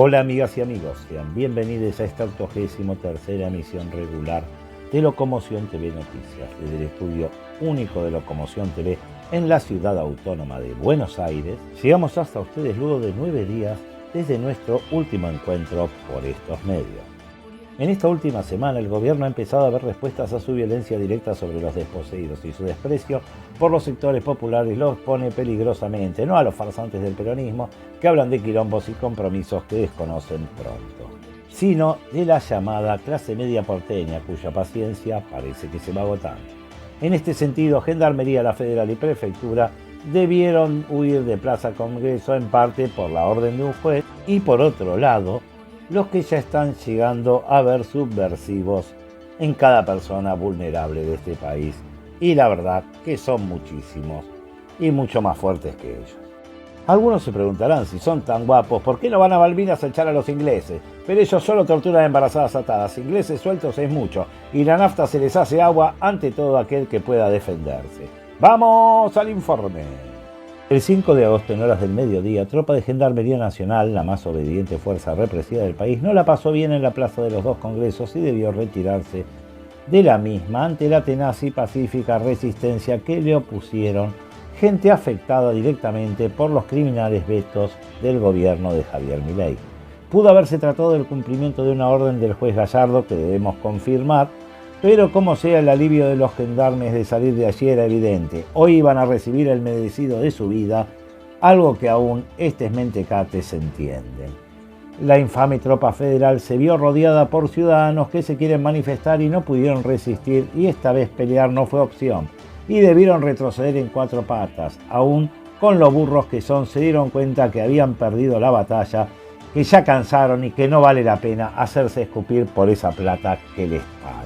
Hola amigas y amigos, sean bienvenidos a esta 83ª emisión regular de Locomoción TV Noticias, desde el estudio único de Locomoción TV en la ciudad autónoma de Buenos Aires. Llegamos hasta ustedes luego de 9 días desde nuestro último encuentro por estos medios. En esta última semana el gobierno ha empezado a ver respuestas a su violencia directa sobre los desposeídos y su desprecio por los sectores populares los pone peligrosamente, no a los farsantes del peronismo que hablan de quilombos y compromisos que desconocen pronto, sino de la llamada clase media porteña cuya paciencia parece que se va agotando. En este sentido, Gendarmería, la Federal y Prefectura debieron huir de Plaza Congreso en parte por la orden de un juez y por otro lado, los que ya están llegando a ver subversivos en cada persona vulnerable de este país. Y la verdad que son muchísimos y mucho más fuertes que ellos. Algunos se preguntarán si son tan guapos, ¿por qué no van a Malvinas a echar a los ingleses? Pero ellos solo torturan a embarazadas atadas, ingleses sueltos es mucho, y la nafta se les hace agua ante todo aquel que pueda defenderse. ¡Vamos al informe! El 5 de agosto, en horas del mediodía, tropa de Gendarmería Nacional, la más obediente fuerza represiva del país, no la pasó bien en la plaza de los dos congresos y debió retirarse de la misma ante la tenaz y pacífica resistencia que le opusieron gente afectada directamente por los criminales vetos del gobierno de Javier Milei. Pudo haberse tratado del cumplimiento de una orden del juez Gallardo que debemos confirmar, pero como sea, el alivio de los gendarmes de salir de allí era evidente. Hoy iban a recibir el merecido de su vida, algo que aún estos mentecates entienden. La infame tropa federal se vio rodeada por ciudadanos que se quieren manifestar y no pudieron resistir, y esta vez pelear no fue opción, y debieron retroceder en 4 patas. Aún con los burros que son, se dieron cuenta que habían perdido la batalla, que ya cansaron y que no vale la pena hacerse escupir por esa plata que les pagan.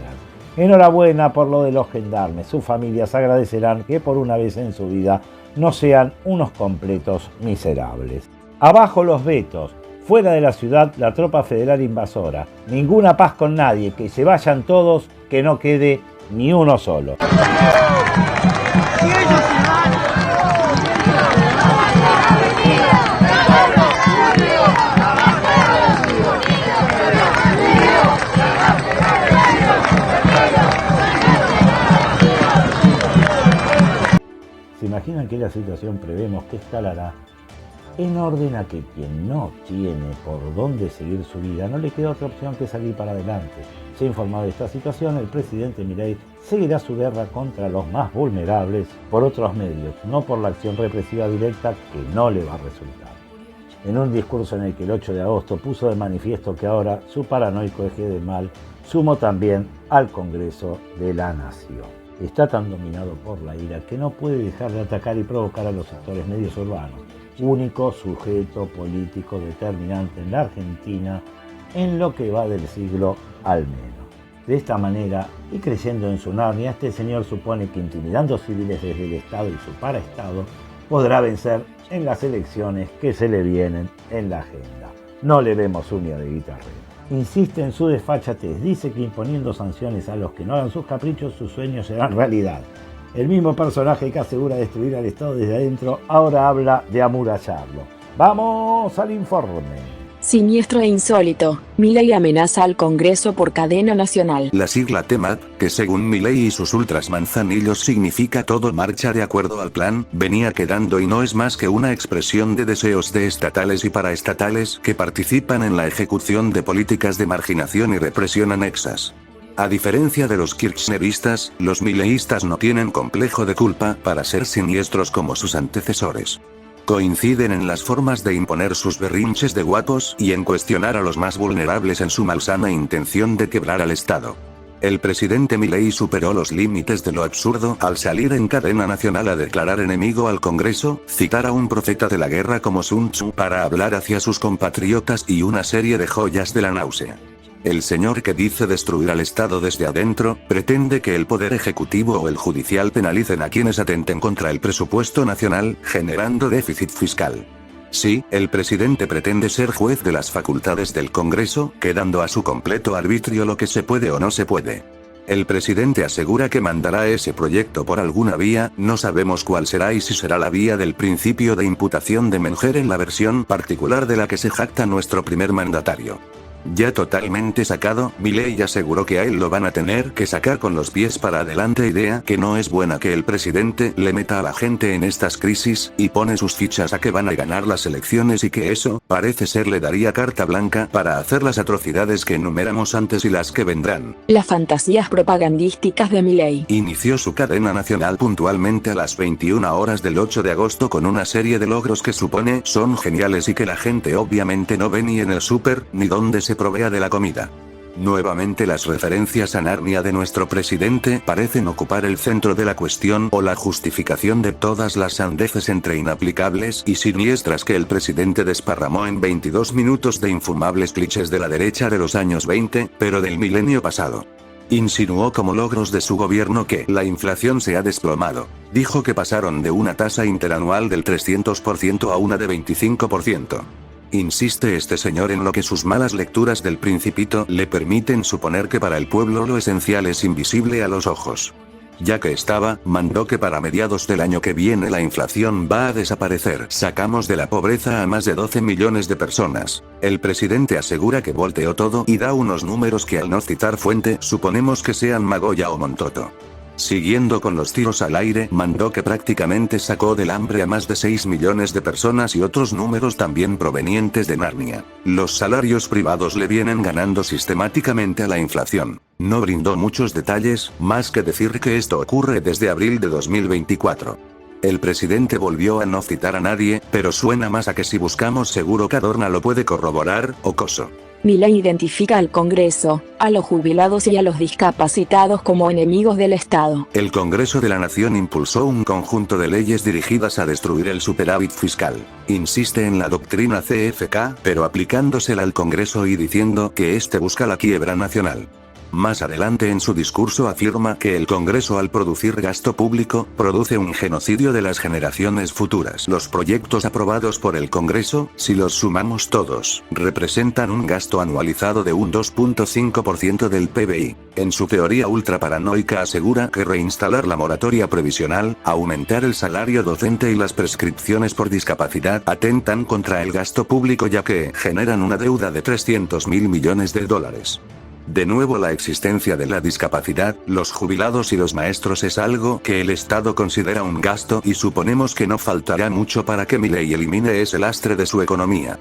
Enhorabuena por lo de los gendarmes, sus familias agradecerán que por una vez en su vida no sean unos completos miserables. Abajo los vetos, fuera de la ciudad la tropa federal invasora, ninguna paz con nadie, que se vayan todos, que no quede ni uno solo. ¿Se imaginan que la situación prevemos que escalará en orden a que quien no tiene por dónde seguir su vida no le queda otra opción que salir para adelante? Se ha informado de esta situación, el presidente Milei seguirá su guerra contra los más vulnerables por otros medios, no por la acción represiva directa que no le va a resultar. En un discurso en el que el 8 de agosto puso de manifiesto que ahora su paranoico eje de mal sumó también al Congreso de la Nación. Está tan dominado por la ira que no puede dejar de atacar y provocar a los sectores medios urbanos, único sujeto político determinante en la Argentina en lo que va del siglo al menos. De esta manera, y creyendo en su Narnia, este señor supone que intimidando civiles desde el Estado y su paraestado, podrá vencer en las elecciones que se le vienen en la agenda. No le vemos uña de guitarrero. Insiste en su desfachatez, dice que imponiendo sanciones a los que no hagan sus caprichos, sus sueños serán realidad. El mismo personaje que asegura destruir al Estado desde adentro, ahora habla de amurallarlo. ¡Vamos al informe! Siniestro e insólito, Milei amenaza al Congreso por cadena nacional. La sigla TEMAT, que según Milei y sus ultras manzanillos significa todo marcha de acuerdo al plan, venía quedando y no es más que una expresión de deseos de estatales y paraestatales que participan en la ejecución de políticas de marginación y represión anexas. A diferencia de los kirchneristas, los mileístas no tienen complejo de culpa para ser siniestros como sus antecesores. Coinciden en las formas de imponer sus berrinches de guapos y en cuestionar a los más vulnerables en su malsana intención de quebrar al Estado. El presidente Milei superó los límites de lo absurdo al salir en cadena nacional a declarar enemigo al Congreso, citar a un profeta de la guerra como Sun Tzu para hablar hacia sus compatriotas y una serie de joyas de la náusea. El señor que dice destruir al Estado desde adentro, pretende que el Poder Ejecutivo o el Judicial penalicen a quienes atenten contra el presupuesto nacional, generando déficit fiscal. Sí, el presidente pretende ser juez de las facultades del Congreso, quedando a su completo arbitrio lo que se puede o no se puede. El presidente asegura que mandará ese proyecto por alguna vía, no sabemos cuál será y si será la vía del principio de imputación de Menger en la versión particular de la que se jacta nuestro primer mandatario. Ya totalmente sacado, Milei aseguró que a él lo van a tener que sacar con los pies para adelante, idea que no es buena que el presidente le meta a la gente en estas crisis, y pone sus fichas a que van a ganar las elecciones y que eso, parece ser, le daría carta blanca para hacer las atrocidades que enumeramos antes y las que vendrán. Las fantasías propagandísticas de Milei. Inició su cadena nacional puntualmente a las 21 horas del 8 de agosto con una serie de logros que supone son geniales y que la gente obviamente no ve ni en el súper, ni donde se provea de la comida. Nuevamente las referencias a Narnia de nuestro presidente parecen ocupar el centro de la cuestión o la justificación de todas las sandeces entre inaplicables y siniestras que el presidente desparramó en 22 minutos de infumables clichés de la derecha de los años 20, pero del milenio pasado. Insinuó como logros de su gobierno que la inflación se ha desplomado. Dijo que pasaron de una tasa interanual del 300% a una de 25%. Insiste este señor en lo que sus malas lecturas del Principito le permiten suponer que para el pueblo lo esencial es invisible a los ojos. Ya que mandó que para mediados del año que viene la inflación va a desaparecer. Sacamos de la pobreza a más de 12 millones de personas. El presidente asegura que volteó todo y da unos números que al no citar fuente suponemos que sean Magoya o Montoto. Siguiendo con los tiros al aire, mandó que prácticamente sacó del hambre a más de 6 millones de personas y otros números también provenientes de Narnia. Los salarios privados le vienen ganando sistemáticamente a la inflación. No brindó muchos detalles, más que decir que esto ocurre desde abril de 2024. El presidente volvió a no citar a nadie, pero suena más a que si buscamos seguro Cadorna lo puede corroborar, o Coso. Milei identifica al Congreso, a los jubilados y a los discapacitados como enemigos del Estado. El Congreso de la Nación impulsó un conjunto de leyes dirigidas a destruir el superávit fiscal. Insiste en la doctrina CFK, pero aplicándosela al Congreso y diciendo que este busca la quiebra nacional. Más adelante en su discurso afirma que el Congreso al producir gasto público, produce un genocidio de las generaciones futuras. Los proyectos aprobados por el Congreso, si los sumamos todos, representan un gasto anualizado de un 2.5% del PBI. En su teoría ultra paranoica asegura que reinstalar la moratoria previsional, aumentar el salario docente y las prescripciones por discapacidad atentan contra el gasto público ya que generan una deuda de 300.000 millones de dólares. De nuevo la existencia de la discapacidad, los jubilados y los maestros es algo que el Estado considera un gasto y suponemos que no faltará mucho para que Milei elimine ese lastre de su economía.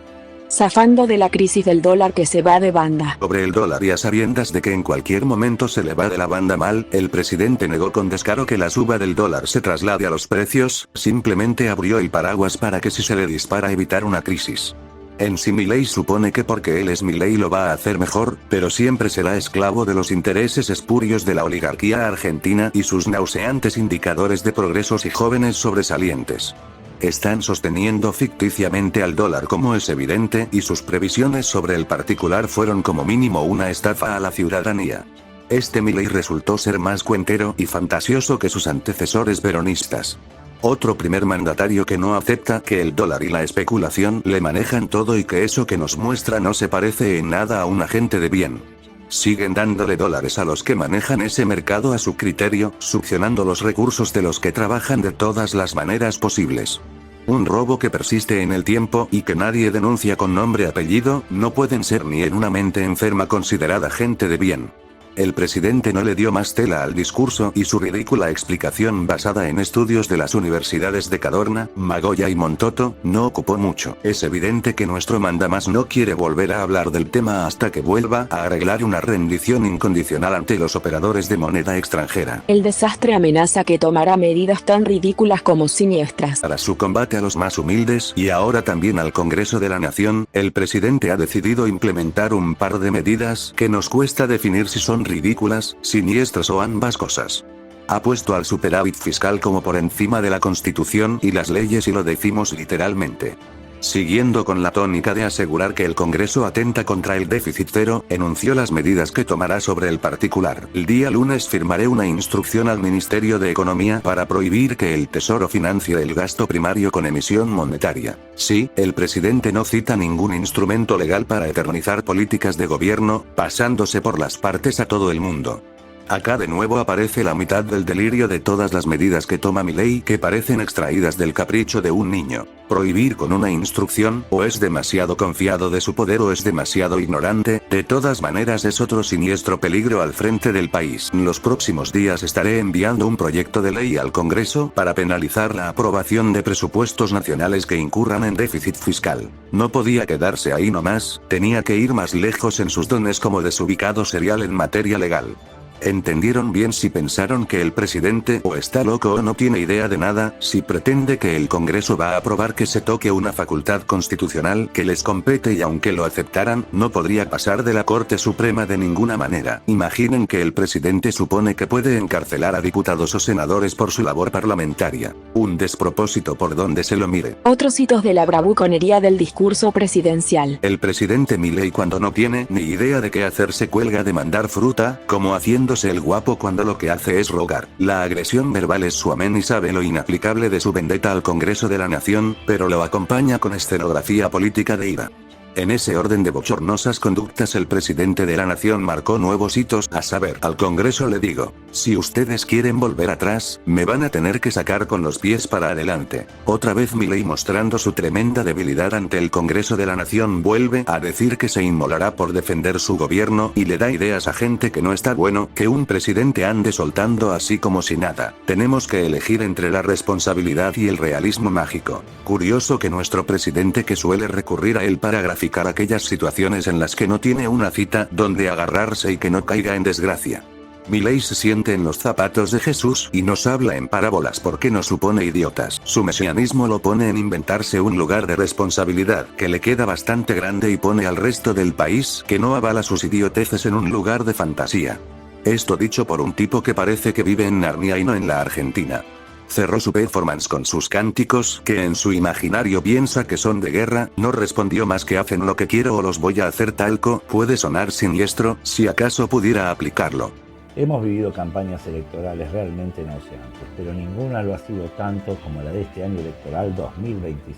Zafando de la crisis del dólar que se va de banda. Sobre el dólar y a sabiendas de que en cualquier momento se le va de la banda mal, el presidente negó con descaro que la suba del dólar se traslade a los precios, simplemente abrió el paraguas para que si se le dispara evitar una crisis. En sí Milei supone que porque él es Milei lo va a hacer mejor, pero siempre será esclavo de los intereses espurios de la oligarquía argentina y sus nauseantes indicadores de progresos y jóvenes sobresalientes. Están sosteniendo ficticiamente al dólar como es evidente y sus previsiones sobre el particular fueron como mínimo una estafa a la ciudadanía. Este Milei resultó ser más cuentero y fantasioso que sus antecesores peronistas. Otro primer mandatario que no acepta que el dólar y la especulación le manejan todo y que eso que nos muestra no se parece en nada a un agente de bien. Siguen dándole dólares a los que manejan ese mercado a su criterio, succionando los recursos de los que trabajan de todas las maneras posibles. Un robo que persiste en el tiempo y que nadie denuncia con nombre y apellido, no pueden ser ni en una mente enferma considerada gente de bien. El presidente no le dio más tela al discurso y su ridícula explicación basada en estudios de las universidades de Cadorna, Magoya y Montoto, no ocupó mucho. Es evidente que nuestro mandamás no quiere volver a hablar del tema hasta que vuelva a arreglar una rendición incondicional ante los operadores de moneda extranjera. El desastre amenaza que tomará medidas tan ridículas como siniestras. Para su combate a los más humildes y ahora también al Congreso de la Nación, el presidente ha decidido implementar un par de medidas que nos cuesta definir si son ridículas, siniestras o ambas cosas. Ha puesto al superávit fiscal como por encima de la Constitución y las leyes y lo decimos literalmente. Siguiendo con la tónica de asegurar que el Congreso atenta contra el déficit cero, enunció las medidas que tomará sobre el particular. El día lunes firmaré una instrucción al Ministerio de Economía para prohibir que el Tesoro financie el gasto primario con emisión monetaria. Sí, el presidente no cita ningún instrumento legal para eternizar políticas de gobierno, pasándose por las partes a todo el mundo. Acá de nuevo aparece la mitad del delirio de todas las medidas que toma Milei que parecen extraídas del capricho de un niño. Prohibir con una instrucción, o es demasiado confiado de su poder o es demasiado ignorante, de todas maneras es otro siniestro peligro al frente del país. En los próximos días estaré enviando un proyecto de ley al Congreso para penalizar la aprobación de presupuestos nacionales que incurran en déficit fiscal. No podía quedarse ahí nomás, tenía que ir más lejos en sus dones como desubicado serial en materia legal. ¿Entendieron bien si pensaron que el presidente o está loco o no tiene idea de nada, si pretende que el Congreso va a aprobar que se toque una facultad constitucional que les compete y aunque lo aceptaran, no podría pasar de la Corte Suprema de ninguna manera? Imaginen que el presidente supone que puede encarcelar a diputados o senadores por su labor parlamentaria. Un despropósito por donde se lo mire. Otros hitos de la bravuconería del discurso presidencial. El presidente Milei cuando no tiene ni idea de qué hacer se cuelga de mandar fruta, como haciéndose el guapo cuando lo que hace es rogar. La agresión verbal es su amén y sabe lo inaplicable de su vendetta al Congreso de la Nación, pero lo acompaña con escenografía política de ira. En ese orden de bochornosas conductas el presidente de la nación marcó nuevos hitos, a saber, al Congreso le digo, si ustedes quieren volver atrás, me van a tener que sacar con los pies para adelante. Otra vez Milei mostrando su tremenda debilidad ante el Congreso de la nación vuelve a decir que se inmolará por defender su gobierno y le da ideas a gente que no está bueno que un presidente ande soltando así como si nada. Tenemos que elegir entre la responsabilidad y el realismo mágico. Curioso que nuestro presidente que suele recurrir a él para graficar aquellas situaciones en las que no tiene una cita donde agarrarse y que no caiga en desgracia. Milei se siente en los zapatos de Jesús y nos habla en parábolas porque nos supone idiotas. Su mesianismo lo pone en inventarse un lugar de responsabilidad que le queda bastante grande y pone al resto del país que no avala sus idioteces en un lugar de fantasía. Esto dicho por un tipo que parece que vive en Narnia y no en la Argentina. Cerró su performance con sus cánticos, que en su imaginario piensa que son de guerra, no respondió más que hacen lo que quiero o los voy a hacer talco, puede sonar siniestro, si acaso pudiera aplicarlo. Hemos vivido campañas electorales realmente nauseantes, pero ninguna lo ha sido tanto como la de este año electoral 2025,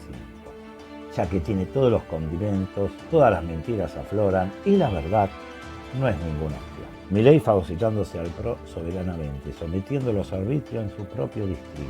ya que tiene todos los condimentos, todas las mentiras afloran y la verdad no es ninguna opción. Milei fagocitándose al PRO soberanamente, sometiendo los arbitrios en su propio distrito.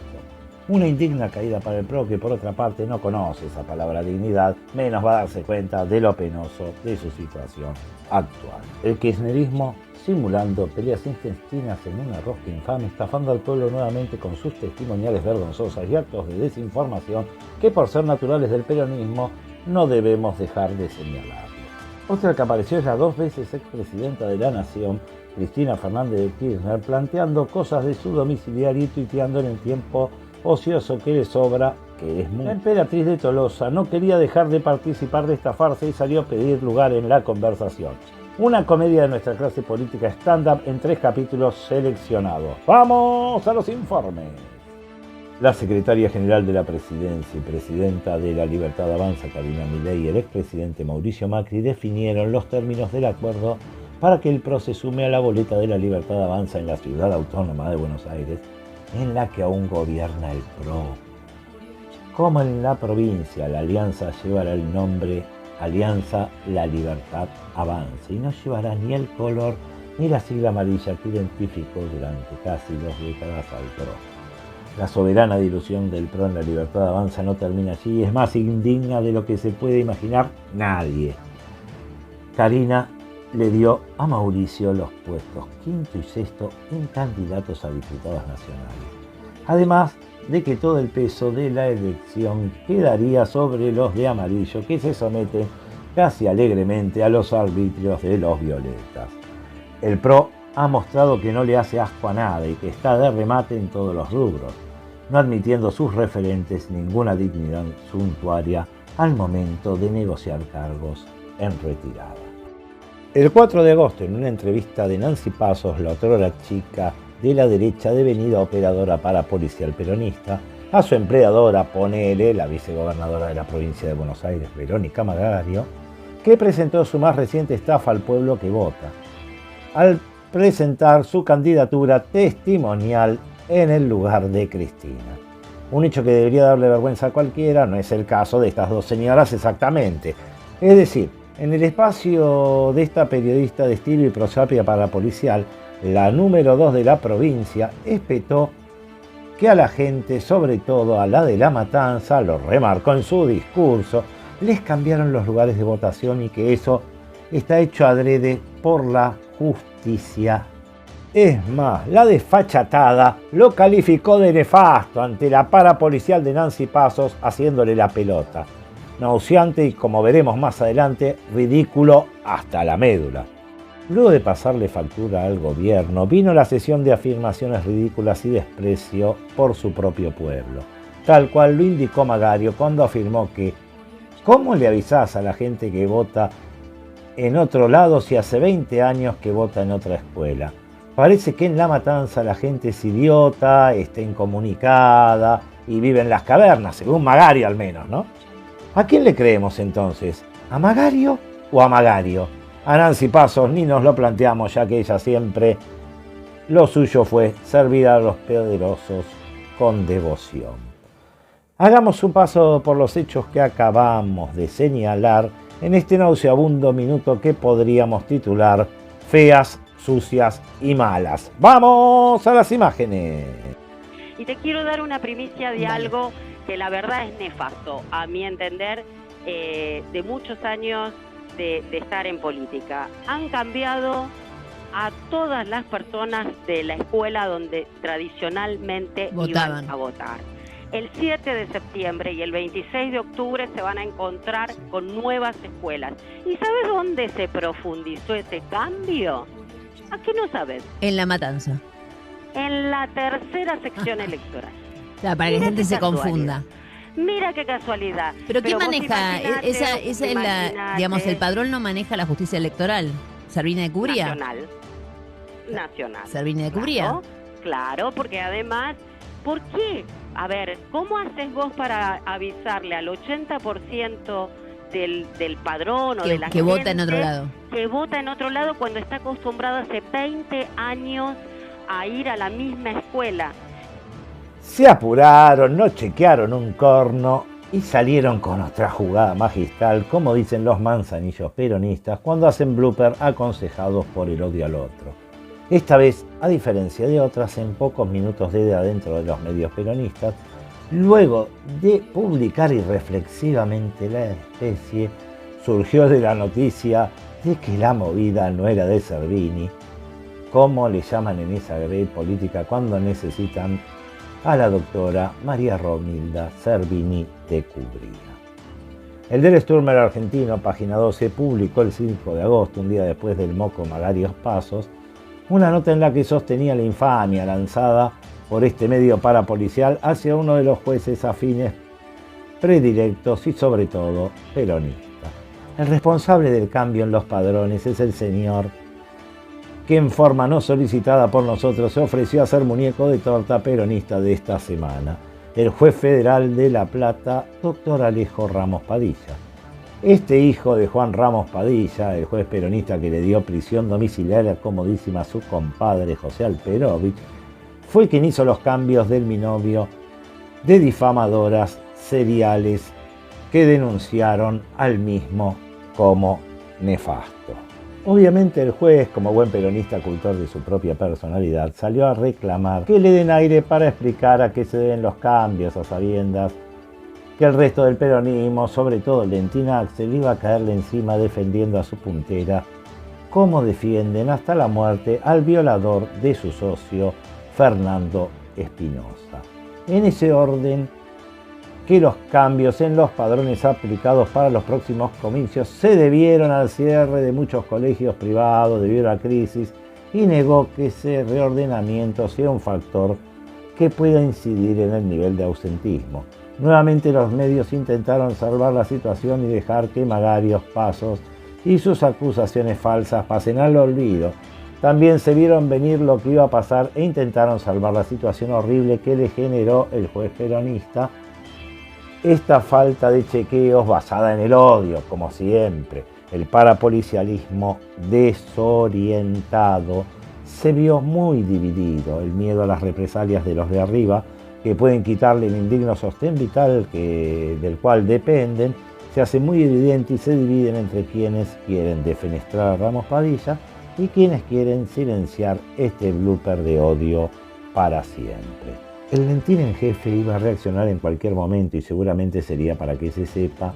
Una indigna caída para el PRO que por otra parte no conoce esa palabra dignidad, menos va a darse cuenta de lo penoso de su situación actual. El kirchnerismo simulando peleas intestinas en una rosca infame, estafando al pueblo nuevamente con sus testimoniales vergonzosas y actos de desinformación que por ser naturales del peronismo no debemos dejar de señalar. Otra que apareció es la 2 veces expresidenta de la Nación, Cristina Fernández de Kirchner, planteando cosas de su domiciliario y tuiteando en el tiempo ocioso que le sobra, que es mucho. La emperatriz de Tolosa no quería dejar de participar de esta farsa y salió a pedir lugar en la conversación. Una comedia de nuestra clase política stand-up en 3 capítulos seleccionados. ¡Vamos a los informes! La secretaria general de la Presidencia y presidenta de La Libertad Avanza, Karina Milei, y el expresidente Mauricio Macri definieron los términos del acuerdo para que el PRO se sume a la boleta de La Libertad Avanza en la Ciudad Autónoma de Buenos Aires, en la que aún gobierna el PRO. Como en la provincia, la alianza llevará el nombre Alianza La Libertad Avanza y no llevará ni el color ni la sigla amarilla que identificó durante casi 2 décadas al PRO. La soberana dilución del PRO en La Libertad Avanza no termina allí, es más indigna de lo que se puede imaginar nadie. Karina le dio a Mauricio los puestos 5º y 6º en candidatos a diputados nacionales. Además de que todo el peso de la elección quedaría sobre los de amarillo, que se someten casi alegremente a los arbitrios de los violetas. El PRO ha mostrado que no le hace asco a nada y que está de remate en todos los rubros, no admitiendo sus referentes ninguna dignidad suntuaria al momento de negociar cargos en retirada. El 4 de agosto, en una entrevista de Nancy Pasos, la otrora chica de la derecha devenida operadora parapolicial peronista, a su empleadora, ponele, la vicegobernadora de la provincia de Buenos Aires, Verónica Magario, que presentó su más reciente estafa al pueblo que vota, al presentar su candidatura testimonial en el lugar de Cristina. Un hecho que debería darle vergüenza a cualquiera, no es el caso de estas dos señoras exactamente. Es decir, en el espacio de esta periodista de estilo y prosapia parapolicial, la número 2 de la provincia, espetó que a la gente, sobre todo a la de La Matanza, lo remarcó en su discurso, les cambiaron los lugares de votación y que eso está hecho adrede por la justicia. Es más, la desfachatada lo calificó de nefasto ante la parapolicial de Nancy Pasos haciéndole la pelota. Nauseante y, como veremos más adelante, ridículo hasta la médula. Luego de pasarle factura al gobierno, vino la sesión de afirmaciones ridículas y desprecio por su propio pueblo, tal cual lo indicó Magario cuando afirmó que ¿cómo le avisás a la gente que vota en otro lado si hace 20 años que vota en otra escuela? Parece que en La Matanza la gente es idiota, está incomunicada y vive en las cavernas, según Magario al menos, ¿no? ¿A quién le creemos entonces? ¿A Magario o a Magario? A Nancy Pasos ni nos lo planteamos, ya que ella siempre lo suyo fue servir a los poderosos con devoción. Hagamos un paso por los hechos que acabamos de señalar en este nauseabundo minuto que podríamos titular Feas, sucias y malas. ¡Vamos a las imágenes! Y te quiero dar una primicia de algo que la verdad es nefasto, a mi entender, de muchos años de estar en política. Han cambiado a todas las personas de la escuela donde tradicionalmente votaban. Iban a votar. El 7 de septiembre y el 26 de octubre se van a encontrar con nuevas escuelas. ¿Y sabes dónde se profundizó ese cambio? ¿A qué no sabes? En La Matanza. En la tercera sección electoral. Claro, para que la gente se confunda. Mira qué casualidad. ¿Pero qué vos maneja? Esa es la, digamos, el padrón lo maneja la justicia electoral. ¿Servina de Cubría? Nacional. ¿Servina de Cubría? Claro, porque además, ¿por qué? A ver, ¿cómo haces vos para avisarle al 80% del padrón o de la gente que vota en otro lado? Que vota en otro lado cuando está acostumbrado hace 20 años a ir a la misma escuela. Se apuraron, no chequearon un corno y salieron con otra jugada magistral, como dicen los manzanillos peronistas cuando hacen blooper aconsejados por el odio al otro. Esta vez, a diferencia de otras, en pocos minutos de adentro de los medios peronistas, luego de publicar irreflexivamente la especie, surgió de la noticia de que la movida no era de Servini, como le llaman en esa grey política cuando necesitan a la doctora María Romilda Servini de Cubría. El Der Stürmer argentino, página 12, publicó el 5 de agosto, un día después del moco Magarios Pasos, una nota en la que sostenía la infamia lanzada por este medio parapolicial hacia uno de los jueces afines predilectos y sobre todo peronistas. El responsable del cambio en los padrones es el señor que en forma no solicitada por nosotros se ofreció a ser muñeco de torta peronista de esta semana, el juez federal de La Plata, doctor Alejo Ramos Padilla. Este hijo de Juan Ramos Padilla, el juez peronista que le dio prisión domiciliaria comodísima a su compadre José Alperovich, fue quien hizo los cambios del binomio de difamadoras seriales que denunciaron al mismo como nefasto. Obviamente el juez, como buen peronista cultor de su propia personalidad, salió a reclamar que le den aire para explicar a qué se deben los cambios, a sabiendas que el resto del peronismo, sobre todo Lentín Axel, iba a caerle encima defendiendo a su puntera, como defienden hasta la muerte al violador de su socio, Fernando Espinosa. En ese orden, que los cambios en los padrones aplicados para los próximos comicios se debieron al cierre de muchos colegios privados debido a la crisis y negó que ese reordenamiento sea un factor que pueda incidir en el nivel de ausentismo. Nuevamente los medios intentaron salvar la situación y dejar que Magarios Pasos y sus acusaciones falsas pasen al olvido. También se vieron venir lo que iba a pasar e intentaron salvar la situación horrible que le generó el juez peronista. Esta falta de chequeos basada en el odio, como siempre, el parapolicialismo desorientado, se vio muy dividido. El miedo a las represalias de los de arriba, que pueden quitarle el indigno sostén vital del cual dependen, se hace muy evidente y se dividen entre quienes quieren defenestrar a Ramos Padilla y quienes quieren silenciar este blooper de odio para siempre. El Lentín en jefe iba a reaccionar en cualquier momento y seguramente sería para que se sepa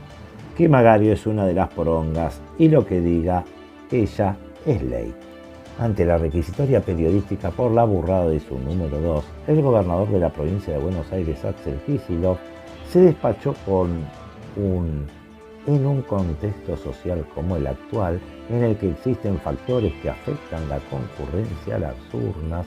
que Magario es una de las porongas y lo que diga ella es ley. Ante la requisitoria periodística por la burrada de su número 2, el gobernador de la provincia de Buenos Aires, Axel Kicillof, se despachó en un contexto social como el actual, en el que existen factores que afectan la concurrencia a las urnas,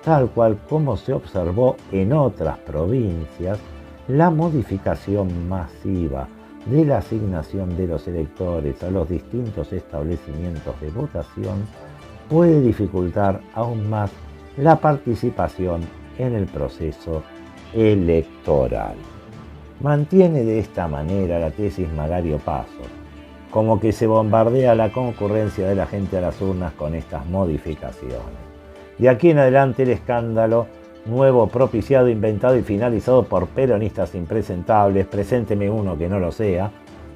tal cual como se observó en otras provincias, la modificación masiva de la asignación de los electores a los distintos establecimientos de votación puede dificultar aún más la participación en el proceso electoral. Mantiene de esta manera la tesis Magario Paso, como que se bombardea la concurrencia de la gente a las urnas con estas modificaciones. De aquí en adelante el escándalo nuevo, propiciado, inventado y finalizado por peronistas impresentables, presénteme uno que no lo sea,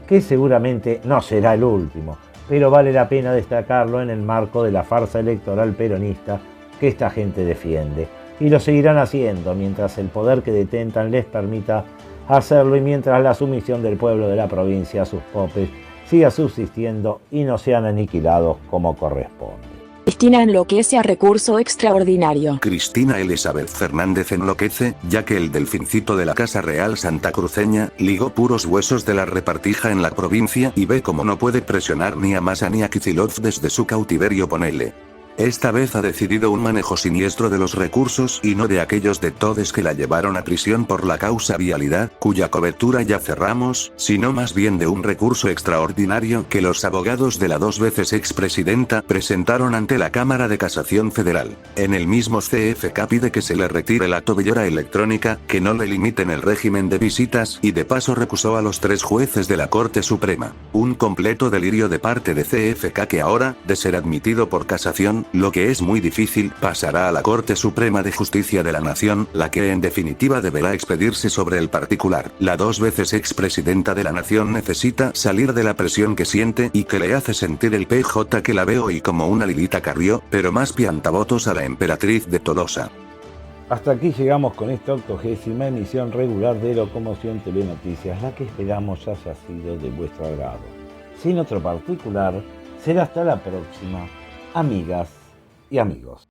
que seguramente no será el último, pero vale la pena destacarlo en el marco de la farsa electoral peronista que esta gente defiende. Y lo seguirán haciendo mientras el poder que detentan les permita hacerlo y mientras la sumisión del pueblo de la provincia a sus popes siga subsistiendo y no sean aniquilados como corresponde. Cristina enloquece a recurso extraordinario. Cristina Elizabeth Fernández enloquece, ya que el delfincito de la Casa Real Santacruceña ligó puros huesos de la repartija en la provincia y ve como no puede presionar ni a Massa ni a Kicillof desde su cautiverio. Ponele. Esta vez ha decidido un manejo siniestro de los recursos y no de aquellos de todes que la llevaron a prisión por la causa vialidad, cuya cobertura ya cerramos, sino más bien de un recurso extraordinario que los abogados de la 2 veces expresidenta presentaron ante la Cámara de Casación Federal. En el mismo CFK pide que se le retire la tobillera electrónica, que no le limiten el régimen de visitas y de paso recusó a los 3 jueces de la Corte Suprema. Un completo delirio de parte de CFK que ahora, de ser admitido por casación, lo que es muy difícil, pasará a la Corte Suprema de Justicia de la Nación, la que en definitiva deberá expedirse sobre el particular. La 2 veces expresidenta de la Nación necesita salir de la presión que siente y que le hace sentir el PJ, que la ve hoy como una Lilita Carrió, pero más piantavotos a la emperatriz de Tolosa. Hasta aquí llegamos con esta 80ª emisión regular de Locomoción TV Noticias, la que esperamos haya sido de vuestro agrado. Sin otro particular, será hasta la próxima, amigas y amigos.